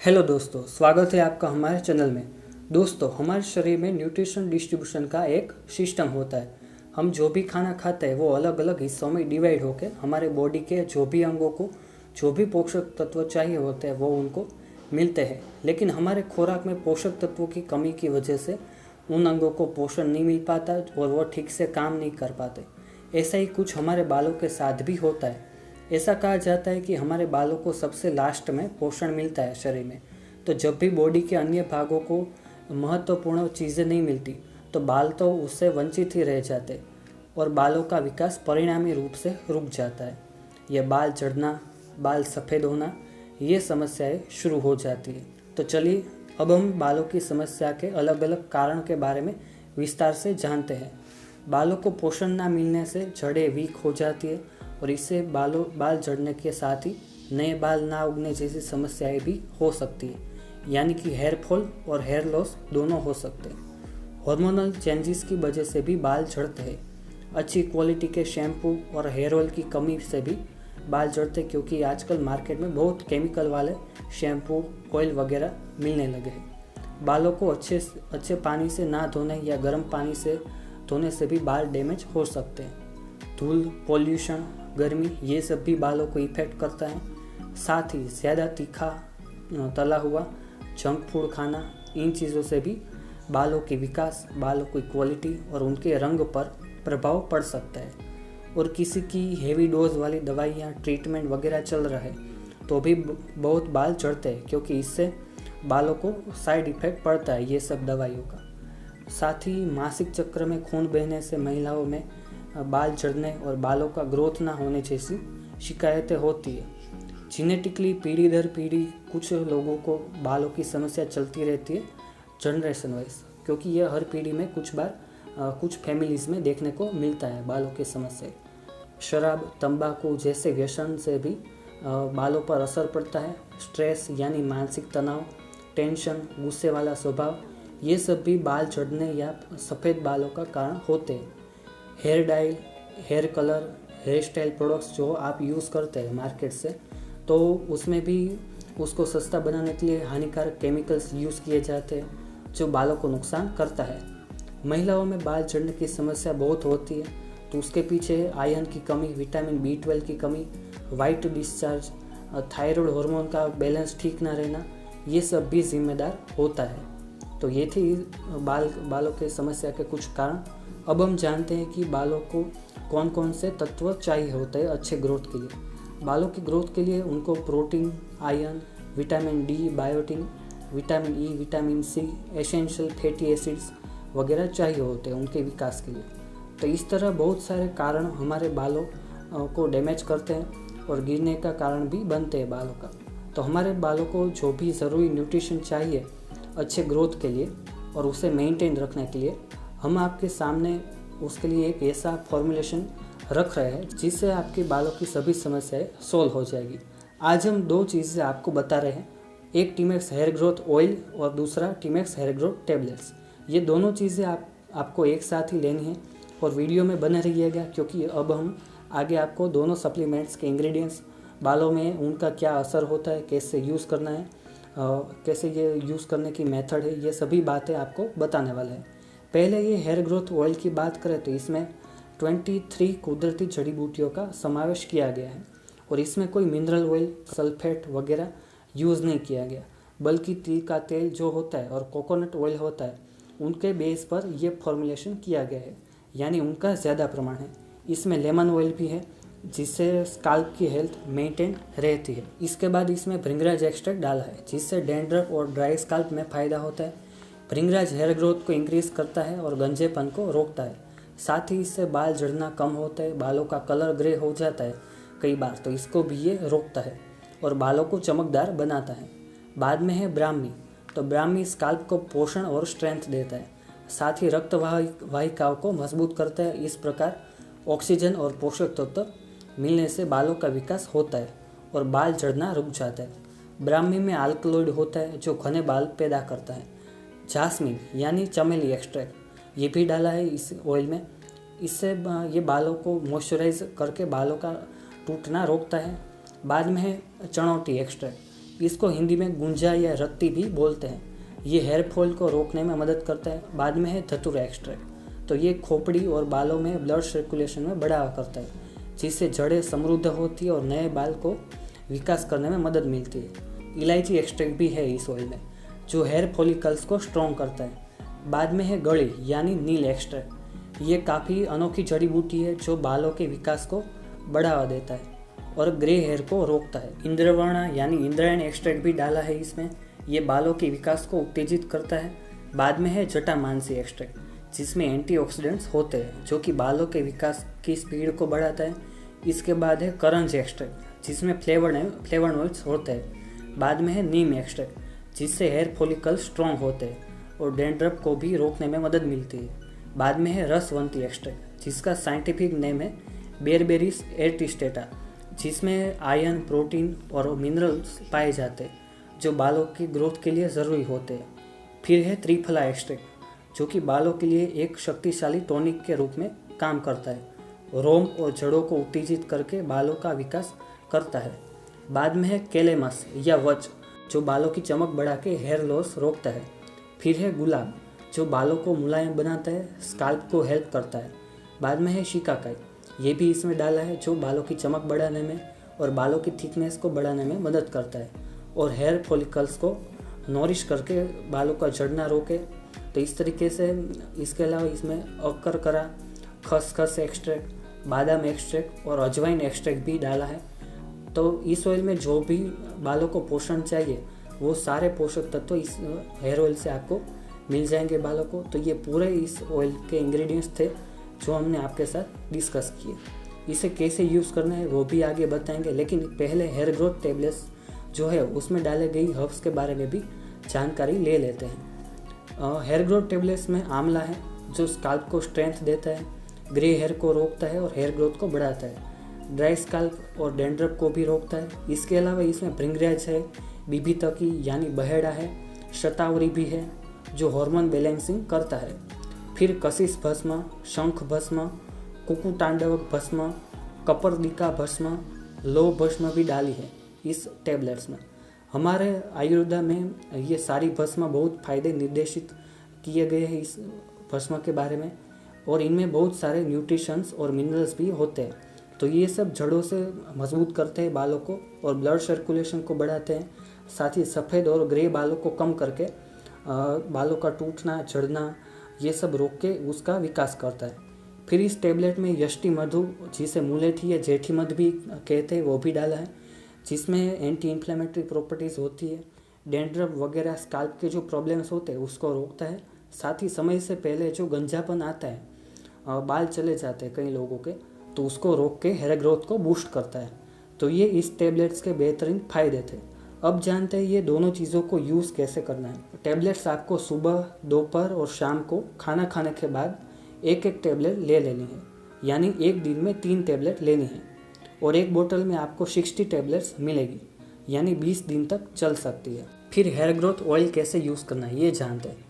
Hello दोस्तों, स्वागत है आपका हमारे चैनल में। दोस्तों, हमारे शरीर में न्यूट्रिशन डिस्ट्रीब्यूशन का एक सिस्टम होता है। हम जो भी खाना खाते हैं वो अलग अलग हिस्सों में डिवाइड होकर हमारे बॉडी के जो भी अंगों को जो भी पोषक तत्व चाहिए होते हैं वो उनको मिलते हैं। लेकिन हमारे खुराक में पोषक तत्वों की कमी की वजह से उन अंगों को पोषण नहीं मिल पाता और वो ठीक से काम नहीं कर पाते। ऐसा ही कुछ हमारे बालों के साथ भी होता है। ऐसा कहा जाता है कि हमारे बालों को सबसे लास्ट में पोषण मिलता है शरीर में। तो जब भी बॉडी के अन्य भागों को महत्वपूर्ण चीज़ें नहीं मिलती तो बाल तो उससे वंचित ही रह जाते और बालों का विकास परिणामी रूप से रुक जाता है। यह बाल झड़ना, बाल सफ़ेद होना, ये समस्याएं शुरू हो जाती है। तो चलिए अब हम बालों की समस्या के अलग अलग कारण के बारे में विस्तार से जानते हैं। बालों को पोषण ना मिलने से जड़ें वीक हो जाती है और इससे बाल झड़ने के साथ ही नए बाल ना उगने जैसी समस्याएं भी हो सकती है, यानी कि हेयर फॉल और हेयर लॉस दोनों हो सकते हैं। हार्मोनल चेंजेस की वजह से भी बाल झड़ते हैं। अच्छी क्वालिटी के शैम्पू और हेयर ऑयल की कमी से भी बाल झड़ते हैं, क्योंकि आजकल मार्केट में बहुत केमिकल वाले शैम्पू, ऑयल वगैरह मिलने लगे हैं। बालों को अच्छे पानी से ना धोने या गर्म पानी से धोने से भी बाल डैमेज हो सकते हैं। धूल, पॉल्यूशन, गर्मी, ये सब भी बालों को इफेक्ट करता है। साथ ही ज़्यादा तीखा, तला हुआ, जंक फूड खाना, इन चीज़ों से भी बालों के विकास, बालों की क्वालिटी और उनके रंग पर प्रभाव पड़ सकता है। और किसी की हेवी डोज वाली दवाइयाँ, ट्रीटमेंट वगैरह चल रहा है तो भी बहुत बाल झड़ते हैं, क्योंकि इससे बालों को साइड इफ़ेक्ट पड़ता है ये सब दवाइयों का। साथ ही मासिक चक्र में खून बहने से महिलाओं में बाल झड़ने और बालों का ग्रोथ ना होने जैसी शिकायतें होती है। जेनेटिकली पीढ़ी दर पीढ़ी कुछ लोगों को बालों की समस्या चलती रहती है जनरेशन वाइज, क्योंकि यह हर पीढ़ी में कुछ बार कुछ फैमिलीज़ में देखने को मिलता है बालों की समस्या। शराब, तंबाकू जैसे व्यसन से भी बालों पर असर पड़ता है। स्ट्रेस यानी मानसिक तनाव, टेंशन, गुस्से वाला स्वभाव, ये सब भी बाल झड़ने या सफ़ेद बालों का कारण होते हैं। Hair dye, hair colour, hair style products जो आप यूज़ करते हैं मार्केट से, तो उसमें भी उसको सस्ता बनाने के लिए हानिकारक केमिकल्स यूज़ किए जाते हैं जो बालों को नुकसान करता है। महिलाओं में बाल झड़ने की समस्या बहुत होती है, तो उसके पीछे आयरन की कमी, विटामिन B12 की कमी, वाइट डिस्चार्ज, थायराइड हार्मोन का बैलेंस ठीक ना रहना, ये सब भी जिम्मेदार होता है। तो ये थी बालों के समस्या के कुछ कारण। अब हम जानते हैं कि बालों को कौन कौन से तत्व चाहिए होते हैं अच्छे ग्रोथ के लिए। बालों की ग्रोथ के लिए उनको protein, iron, vitamin D, biotin, vitamin E, vitamin C, essential fatty acids वगैरह चाहिए होते हैं उनके विकास के लिए। तो इस तरह बहुत सारे कारण हमारे बालों को डैमेज करते हैं और गिरने का कारण भी बनते हैं बालों का। तो हमारे बालों को जो भी ज़रूरी न्यूट्रिशन चाहिए अच्छे ग्रोथ के लिए और उसे मेंटेन रखने के लिए, हम आपके सामने उसके लिए एक ऐसा फॉर्मुलेशन रख रहे हैं जिससे आपके बालों की सभी समस्याएं सॉल्व हो जाएगी। आज हम दो चीज़ें आपको बता रहे हैं, एक टीमैक्स हेयर ग्रोथ ऑयल और दूसरा टीमैक्स हेयर ग्रोथ टैबलेट्स। ये दोनों चीज़ें आपको एक साथ ही लेनी है और वीडियो में बने रहिएगा, क्योंकि अब हम आगे आपको दोनों सप्लीमेंट्स के इंग्रेडिएंट्स, बालों में उनका क्या असर होता है, कैसे यूज़ करना है, कैसे ये यूज़ करने की मेथड है, ये सभी बातें आपको बताने वाले हैं। पहले ये हेयर ग्रोथ ऑयल की बात करें तो इसमें 23 कुदरती जड़ी बूटियों का समावेश किया गया है और इसमें कोई मिनरल ऑयल, सल्फेट वगैरह यूज़ नहीं किया गया, बल्कि तिल का तेल जो होता है और कोकोनट ऑयल होता है उनके बेस पर यह फॉर्मुलेशन किया गया है, यानी उनका ज़्यादा प्रमाण है। इसमें लेमन ऑयल भी है जिससे स्काल्प की हेल्थ मेंटेन रहती है। इसके बाद इसमें भृंगराज एक्सट्रैक्ट डाला है जिससे डैंड्रफ और ड्राई स्काल्प में फ़ायदा होता है। भृंगराज हेयर ग्रोथ को इंक्रीज करता है और गंजेपन को रोकता है। साथ ही इससे बाल झड़ना कम होता है, बालों का कलर ग्रे हो जाता है कई बार, तो इसको भी ये रोकता है और बालों को चमकदार बनाता है। बाद में है ब्राह्मी, तो ब्राह्मी स्काल्प को पोषण और स्ट्रेंथ देता है, साथ ही रक्त वाहिकाओं को मजबूत करता है। इस प्रकार ऑक्सीजन और पोषक तत्व मिलने से बालों का विकास होता है और बाल झड़ना रुक जाता है। ब्राह्मी में अल्कलॉइड होता है जो घने बाल पैदा करता है। जास्मीन यानी चमेली एक्सट्रैक्ट ये भी डाला है इस ऑयल में, इससे ये बालों को मॉइस्चराइज करके बालों का टूटना रोकता है। बाद में है चणौटी एक्सट्रैक्ट, इसको हिंदी में गुंजा या रत्ती भी बोलते हैं। ये हेयर फॉल को रोकने में मदद करता है। बाद में है धतूरा एक्सट्रैक्ट। तो ये खोपड़ी और बालों में ब्लड सर्कुलेशन में बढ़ावा करता है, जिससे जड़ें समृद्ध होती है और नए बाल को विकास करने में मदद मिलती है। इलायची एक्सट्रैक्ट भी है इस ऑयल में, जो हेयर फॉलिकल्स को स्ट्रॉन्ग करता है। बाद में है गड़ी यानी नील एक्सट्रैक्ट। ये काफ़ी अनोखी जड़ी बूटी है जो बालों के विकास को बढ़ावा देता है और ग्रे हेयर को रोकता है। इंद्रवर्ण यानी इंद्रायण एक्सट्रैक्ट भी डाला है इसमें। ये बालों के विकास को उत्तेजित करता है। बाद में है जटामांसी एक्सट्रैक्ट, जिसमें एंटीऑक्सीडेंट्स होते हैं जो कि बालों के विकास की स्पीड को बढ़ाता है। इसके बाद है करंज एक्सट्रैक्ट, जिसमें फ्लेवोनोइड्स होते हैं। बाद में है नीम एक्सट्रैक्ट, जिससे हेयर फॉलिकल स्ट्रॉन्ग होते हैं और डैंड्रफ को भी रोकने में मदद मिलती है। बाद में है रसवंती एक्सट्रैक्ट, जिसका साइंटिफिक नेम है बेरबेरिस एर्टिस्टेटा, जिसमें आयरन, प्रोटीन और मिनरल्स पाए जाते हैं जो बालों की ग्रोथ के लिए ज़रूरी होते हैं। फिर है त्रिफला एक्सट्रैक्ट, जो कि बालों के लिए एक शक्तिशाली टॉनिक के रूप में काम करता है। रोम और जड़ों को उत्तेजित करके बालों का विकास करता है। बाद में है कैलेमस या वच, जो बालों की चमक बढ़ा के हेयर लॉस रोकता है। फिर है गुलाब, जो बालों को मुलायम बनाता है, स्काल्प को हेल्प करता है। बाद में है शिकाकाई, ये भी इसमें डाला है, जो बालों की चमक बढ़ाने में और बालों की थिकनेस को बढ़ाने में मदद करता है और हेयर फॉलिकल्स को नॉरिश करके बालों का झड़ना रोके। तो इस तरीके से इसके अलावा इसमें अक्करकरा, खसखस एक्सट्रैक्ट, बादाम एक्सट्रैक्ट और अजवाइन एक्सट्रैक्ट भी डाला है। तो इस ऑयल में जो भी बालों को पोषण चाहिए वो सारे पोषक तत्व इस हेयर ऑयल से आपको मिल जाएंगे बालों को। तो ये पूरे इस ऑयल के इंग्रेडिएंट्स थे जो हमने आपके साथ डिस्कस किए। इसे कैसे यूज़ करना है वो भी आगे बताएंगे, लेकिन पहले हेयर ग्रोथ टेबलेट्स जो है उसमें डाले गई हर्ब्स के बारे में भी जानकारी ले लेते हैं। हेयर ग्रोथ टेबलेट्स में आंवला है, जो स्काल्प को स्ट्रेंथ देता है, ग्रे हेयर को रोकता है और हेयर ग्रोथ को बढ़ाता है। ड्राई स्काल्प और डैंड्रफ को भी रोकता है। इसके अलावा इसमें भृंगराज है, बिबितकी यानी बहेड़ा है, शतावरी भी है जो हार्मोन बैलेंसिंग करता है। फिर कशिश भस्म, शंख भस्म, कुकुटांडवक भस्म, कपर्दिका भस्म, लो भस्म भी डाली है इस टेबलेट्स में। हमारे आयुर्वेदा में ये सारी भस्म बहुत फायदे निर्देशित किए गए हैं इस भस्म के बारे में, और इनमें बहुत सारे न्यूट्रिशंस और मिनरल्स भी होते हैं। तो ये सब जड़ों से मजबूत करते हैं बालों को और ब्लड सर्कुलेशन को बढ़ाते हैं। साथ ही सफ़ेद और ग्रे बालों को कम करके बालों का टूटना, झड़ना ये सब रोक के उसका विकास करता है। फिर इस टेबलेट में यष्टि मधु, जिसे मुलेठी या जेठी मध भी कहते हैं, वो भी डाला है, जिसमें एंटी इन्फ्लेमेटरी प्रॉपर्टीज़ होती है। डैंड्रफ वगैरह स्काल्प के जो प्रॉब्लम्स होते हैं उसको रोकता है। साथ ही समय से पहले जो गंजापन आता है, बाल चले जाते हैं कई लोगों के, तो उसको रोक के हेयर ग्रोथ को बूस्ट करता है। तो ये इस टेबलेट्स के बेहतरीन फ़ायदे थे। अब जानते हैं ये दोनों चीज़ों को यूज़ कैसे करना है। टेबलेट्स आपको सुबह, दोपहर और शाम को खाना खाने के बाद एक एक टेबलेट ले लेनी है, यानी एक दिन में 3 टेबलेट लेनी है, और एक बोतल में आपको 60 टेबलेट्स मिलेगी, यानी 20 दिन तक चल सकती है। फिर हेयर ग्रोथ ऑयल कैसे यूज़ करना है ये जानते हैं।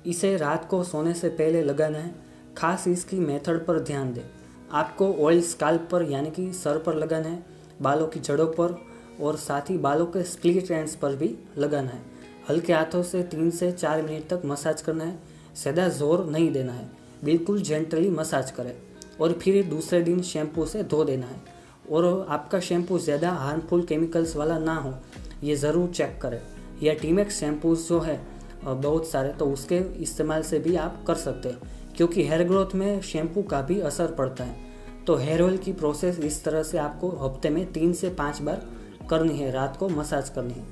इसे रात को सोने से पहले लगाना है। खास इसकी मेथड पर ध्यान दें। आपको ऑयल स्काल्प पर यानी कि सर पर लगाना है, बालों की जड़ों पर और साथ ही बालों के स्प्लिट एंड्स पर भी लगाना है। हल्के हाथों से 3 से 4 मिनट तक मसाज करना है। ज़्यादा जोर नहीं देना है, बिल्कुल जेंटली मसाज करें और फिर दूसरे दिन शैम्पू से धो देना है। और आपका शैम्पू ज़्यादा हार्मफुल केमिकल्स वाला ना हो ये ज़रूर चेक करें। या टीमेक्स शैम्पूज जो है बहुत सारे, तो उसके इस्तेमाल से भी आप कर सकते हैं, क्योंकि हेयर ग्रोथ में शैम्पू का भी असर पड़ता है। तो हेयर ऑयल की प्रोसेस इस तरह से आपको हफ्ते में 3 से 5 बार करनी है, रात को मसाज करनी है,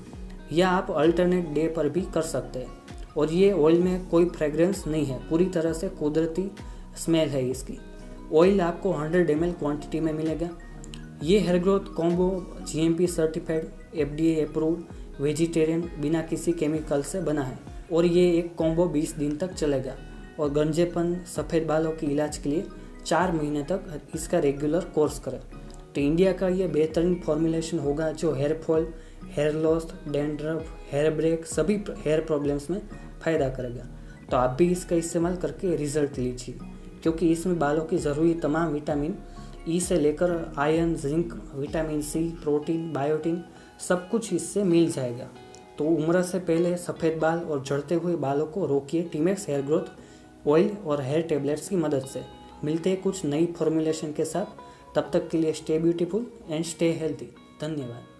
या आप अल्टरनेट डे पर भी कर सकते हैं। और ये ऑयल में कोई फ्रेग्रेंस नहीं है, पूरी तरह से कुदरती स्मेल है इसकी। ऑयल आपको 100 ml क्वांटिटी में मिलेगा। ये hair growth combo GMP certified, FDA approved, vegetarian, बिना किसी केमिकल से बना है, और ये एक कॉम्बो 20 दिन तक चलेगा। और गंजेपन, सफ़ेद बालों के इलाज के लिए 4 महीने तक इसका रेगुलर कोर्स करें। तो इंडिया का ये बेहतरीन फॉर्मुलेशन होगा जो hair fall, hair loss, dandruff, hair break सभी हेयर प्रॉब्लम्स में फ़ायदा करेगा। तो आप भी इसका इस्तेमाल करके रिजल्ट लीजिए, क्योंकि इसमें बालों की ज़रूरी तमाम विटामिन ई से लेकर iron, zinc, vitamin C, protein, biotin सब कुछ इससे मिल जाएगा। तो उम्र से पहले सफ़ेद बाल और झड़ते हुए बालों को रोकिए टीमैक्स हेयर ग्रोथ ऑयल और हेयर टेबलेट्स की मदद से। मिलते हैं कुछ नई फॉर्मुलेशन के साथ, तब तक के लिए stay beautiful and stay healthy. धन्यवाद।